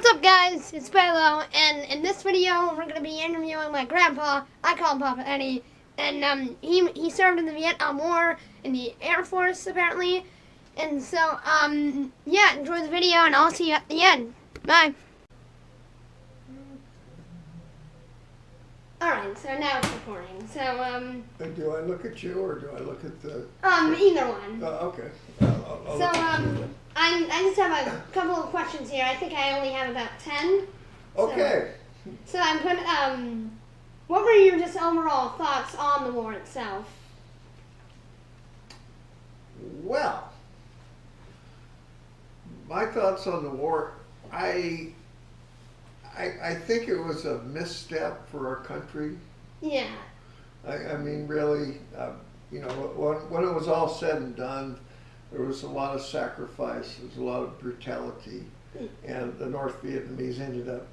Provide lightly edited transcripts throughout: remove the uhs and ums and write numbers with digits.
What's up, guys? It's Bello, and in this video, we're going to be interviewing my grandpa. I call him Papa Eddie, and he served in the Vietnam War in the Air Force, apparently. And so, yeah, enjoy the video, and I'll see you at the end. Bye. Alright, so now it's recording. So, Do I look at you or do I look at the... either one. Okay. I'll So, look at you. I just have a couple of questions here. I think I only have about 10. Okay. So I put, what were your just overall thoughts on the war itself? Well, my thoughts on the war, I think it was a misstep for our country. Yeah. I mean, really, you know, when it was all said and done, there was a lot of sacrifice, there was a lot of brutality, and the North Vietnamese ended up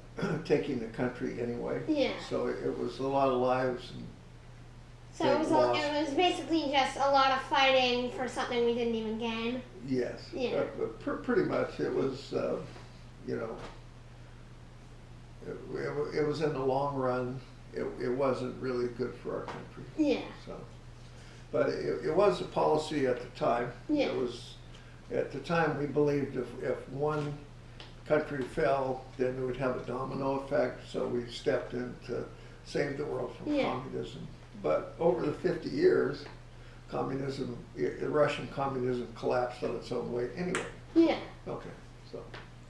taking the country anyway. Yeah. So it was a lot of lives. And So it was basically just a lot of fighting for something we didn't even gain. yes. Yeah. But pretty much it was, you know, it was in the long run, it wasn't really good for our country. Yeah. So, but it was a policy at the time. Yeah. It was, at the time we believed if one country fell, then it would have a domino effect, so we stepped in to save the world from communism. But over the 50 years, communism, Russian communism collapsed on its own weight anyway. Yeah. Okay, so.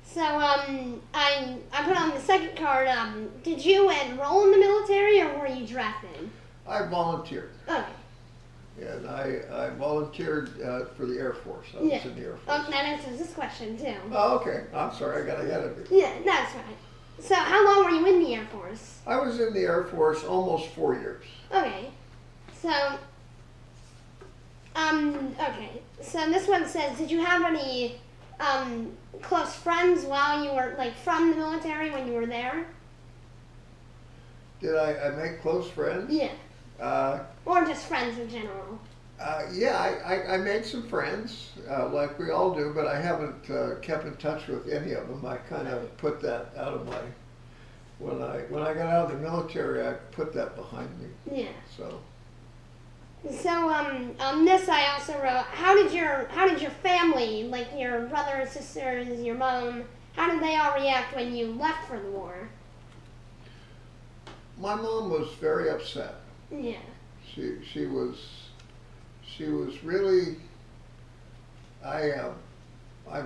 So, I put on the second card, did you enroll in the military or were you drafted? I volunteered. Okay. And I volunteered for the Air Force. I was in the Air Force. Oh, that answers this question too. Oh, okay. I'm sorry, I got ahead of you. Yeah, that's right. So, how long were you in the Air Force? I was in the Air Force almost 4 years. Okay. So, okay. So this one says, did you have any, close friends while you were, like, from the military when you were there? Did I make close friends? Yeah. Uh, Or just friends in general? yeah, I made some friends, like we all do, but I haven't kept in touch with any of them. I kind of put that out of my, when I got out of the military, I put that behind me. Yeah. So. So, on this I also wrote, how did your family, like your brothers, sisters, your mom, how did they all react when you left for the war? My mom was very upset. Yeah. She was really, I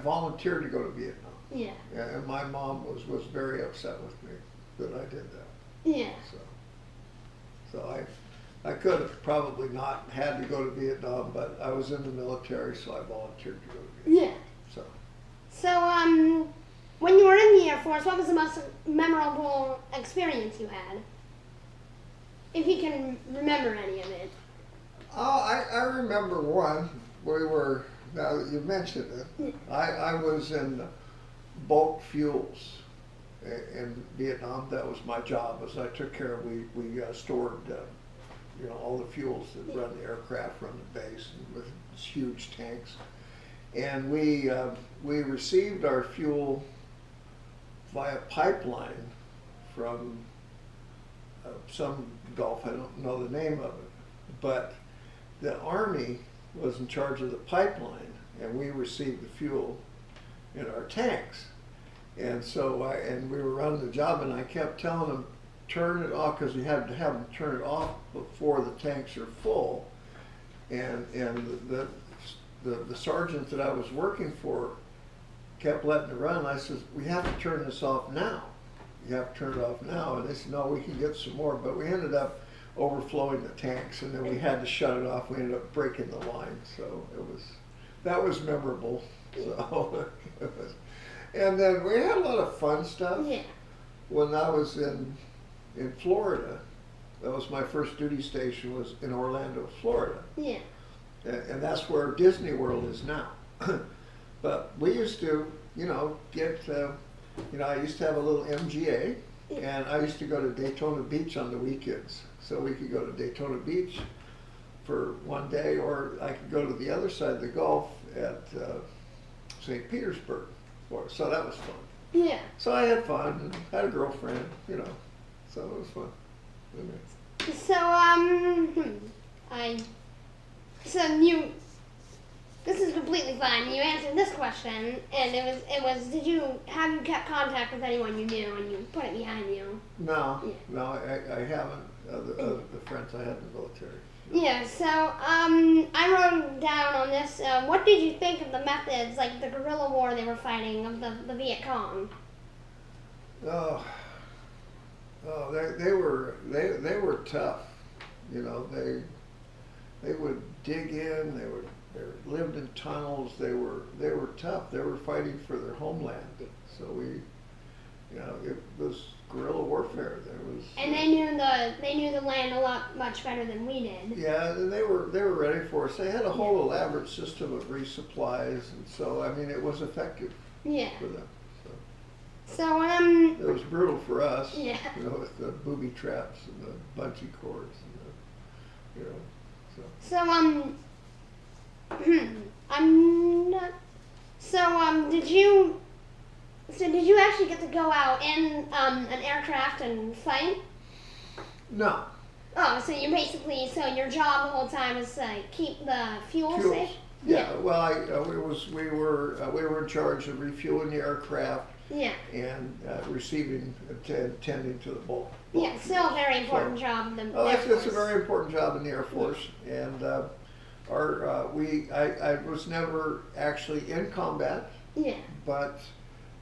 volunteered to go to Vietnam. Yeah. And my mom was very upset with me that I did that. Yeah. So I could have probably not had to go to Vietnam, but I was in the military, so I volunteered to go to Vietnam. Yeah. So, when you were in the Air Force, what was the most memorable experience you had? If you can remember any of it. Oh, I remember one. We were, now that you mentioned it, I was in bulk fuels in Vietnam. That was my job, as I took care of, we stored, you know, all the fuels that run the aircraft, run the base, and with huge tanks. And we received our fuel via pipeline from some Gulf, I don't know the name of it, but the Army was in charge of the pipeline, and we received the fuel in our tanks. And so and we were running the job, and I kept telling them, turn it off, because you had to have them turn it off before the tanks are full. And the sergeant that I was working for kept letting it run. I said, we have to turn this off now. You have to turn it off now. And they said, no, we can get some more. But we ended up overflowing the tanks, and then we had to shut it off. We ended up breaking the line. So that was memorable. So and then we had a lot of fun stuff. Yeah. When I was in Florida, that was my first duty station, was in Orlando, Florida. Yeah. And that's where Disney World is now. But we used to, you know, get, you know, I used to have a little MGA, and I used to go to Daytona Beach on the weekends. So we could go to Daytona Beach for one day, or I could go to the other side of the Gulf at St. Petersburg. So that was fun. Yeah. So I had fun and had a girlfriend, you know. So it was fun. Anyway. So you. This is completely fine. You answered this question, and it was. Did you have you kept contact with anyone you knew, and you put it behind you? No, Yeah. no, I haven't. The friends I had in the military. Yeah. So I wrote down on this. What did you think of the methods, like the guerrilla war they were fighting of the Viet Cong? Oh, they were tough. You know, they would dig in. They lived in tunnels. They were tough. They were fighting for their homeland. So it was guerrilla warfare. And they knew the land much better than we did. Yeah, and they were ready for us. They had a whole elaborate system of resupplies, and so I mean it was effective Yeah. for them. So It was brutal for us. Yeah. You know, with the booby traps and the bungee cords and So I'm not. So did you actually get to go out in an aircraft and fight? No. Oh, so you basically your job the whole time is to keep the fuel Fuels. safe. Yeah. Well, we were in charge of refueling the aircraft. Yeah. And tending to the bulk. Yeah, still a very important job in the Air It's Force. a very important job in the Air Force, and I was never actually in combat, Yeah. but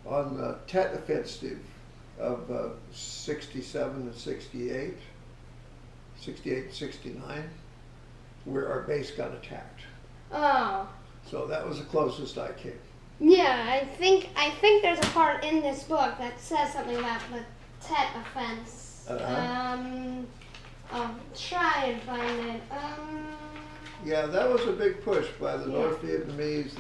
on the Tet Offensive of 67 and 68, 68 and 69, where our base got attacked. Oh. So that was the closest I came. Yeah, I think there's a part in this book that says something about the Tet offense. I'll try and find it. Yeah, that was a big push by the North Vietnamese.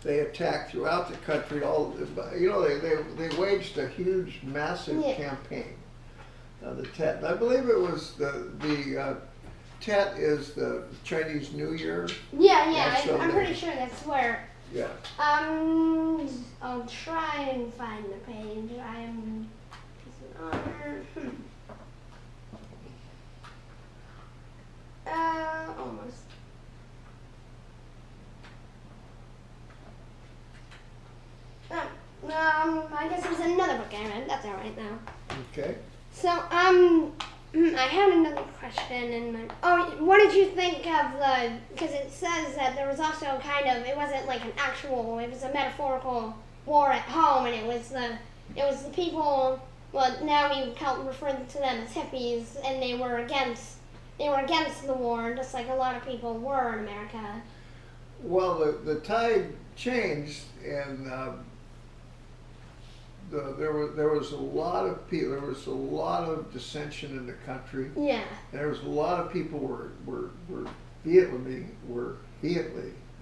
They attacked throughout the country. They waged a huge, massive campaign. The Tet. I believe it was the Tet is the Chinese New Year. Yeah, I'm pretty sure that's where. Yeah. I'll try and find the page. It's an honor. Almost. I guess it was another book I read. That's all right now. Okay. So, I had another question in my. Oh, what did you think of the? Because it says that there was also it wasn't like an actual. It was a metaphorical war at home, and it was the people. Well, now we refer to them as hippies, and they were against the war, just like a lot of people were in America. Well, the tide changed, and there was a lot of people. There was a lot of dissension in the country. Yeah. There was a lot of people were vehemently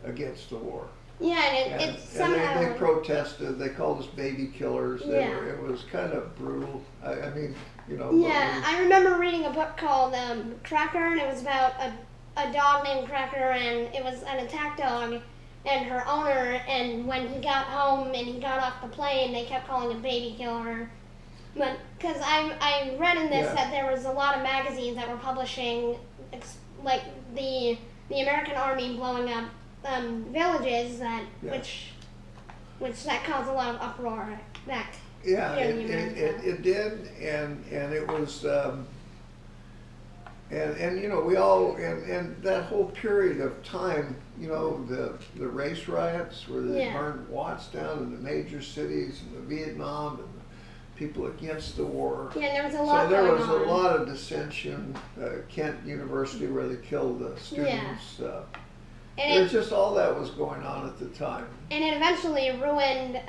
against the war. Yeah, and it somehow. They protested. They called us baby killers. Yeah. It was kind of brutal. I mean, Yeah, I remember reading a book called Cracker, and it was about a dog named Cracker, and it was an attack dog. And her owner, and when he got home and he got off the plane, they kept calling him baby killer. But because I read in this that there was a lot of magazines that were publishing like the American Army blowing up villages which that caused a lot of uproar back here in America. It did, and it was. And we all and that whole period of time, the race riots where they burned Watts down in the major cities and the Vietnam and the people against the war. Yeah, there was a lot. So there was a lot of dissension. Kent University where they killed the students. There's just all that was going on at the time. And it eventually ruined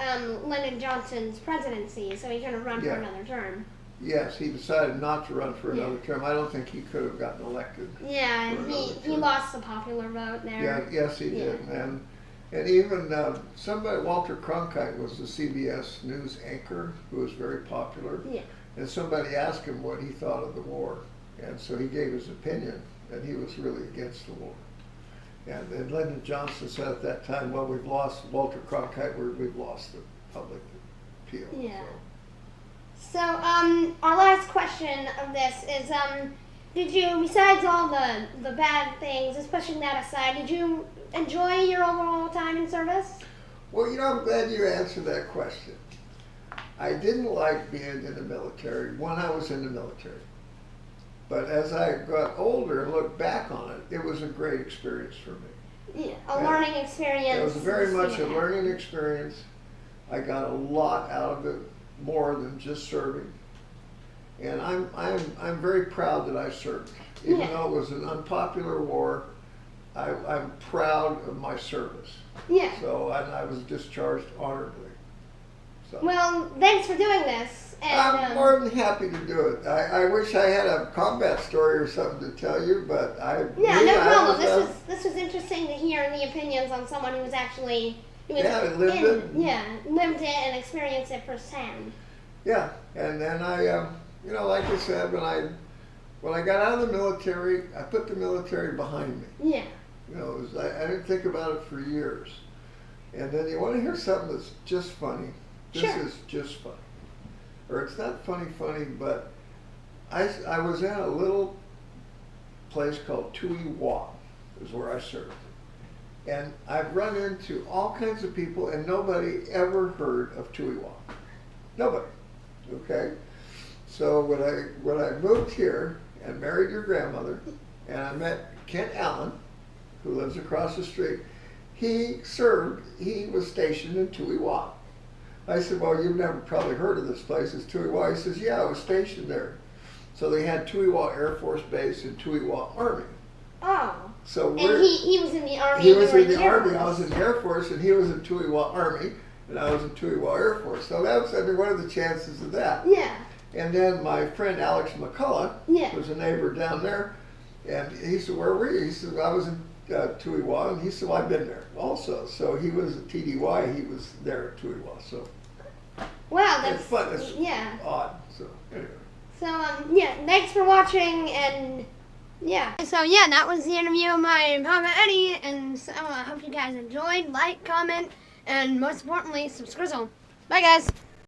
Lyndon Johnson's presidency, so he couldn't run for another term. Yes, he decided not to run for another term. I don't think he could have gotten elected. Yeah, he lost the popular vote there. Yeah, yes, he did. And even somebody, Walter Cronkite was the CBS News anchor who was very popular. Yeah. And somebody asked him what he thought of the war. And so he gave his opinion, and he was really against the war. And Lyndon Johnson said at that time, well, we've lost Walter Cronkite, we've lost the appeal. Yeah. So, our last question of this is, did you, besides all the bad things, especially that aside, did you enjoy your overall time in service? Well, I'm glad you answered that question. I didn't like being in the military when I was in the military. But as I got older and looked back on it, it was a great experience for me. Yeah, a learning experience. It was very much a learning experience. I got a lot out of it, more than just serving. And I'm very proud that I served. Even though it was an unpopular war, I'm proud of my service. Yeah. So I was discharged honorably. So. Well, thanks for doing this. And, I'm more than happy to do it. I wish I had a combat story or something to tell you, but yeah, no problem. This was interesting to hear the opinions on someone who was actually lived it and experienced it firsthand. Yeah, and then I, like I said, when I got out of the military, I put the military behind me. Yeah. I didn't think about it for years. And then you want to hear something that's just funny. This is just funny. Or it's not funny, but I was in a little place called Tui Wa, is where I served. And I've run into all kinds of people, and nobody ever heard of Tui Wa. Nobody. Okay? So when I moved here and married your grandmother, and I met Kent Allen, who lives across the street, he was stationed in Tui Wa. I said, well, you've never probably heard of this place, it's Tui Wa. He says, yeah, I was stationed there. So they had Tui Wa Air Force Base and Tui Wa Army. Oh. So and he was in the Army. He was in the Army, I was in the Air Force, and he was in Tui Wa Army, and I was in Tui Wa Air Force. So that was, what are the chances of that? Yeah. And then my friend Alex McCullough, was a neighbor down there, and he said, where were you? He said, I was in Tui Wa, and he said, well, I've been there also. So he was at TDY, he was there at Tui Wa. So wow, that's it's fun. It's odd. So anyway. So thanks for watching, and so that was the interview of my Papa Eddie, and so I hope you guys enjoyed. Like, comment, and most importantly, subscribe. Bye, guys.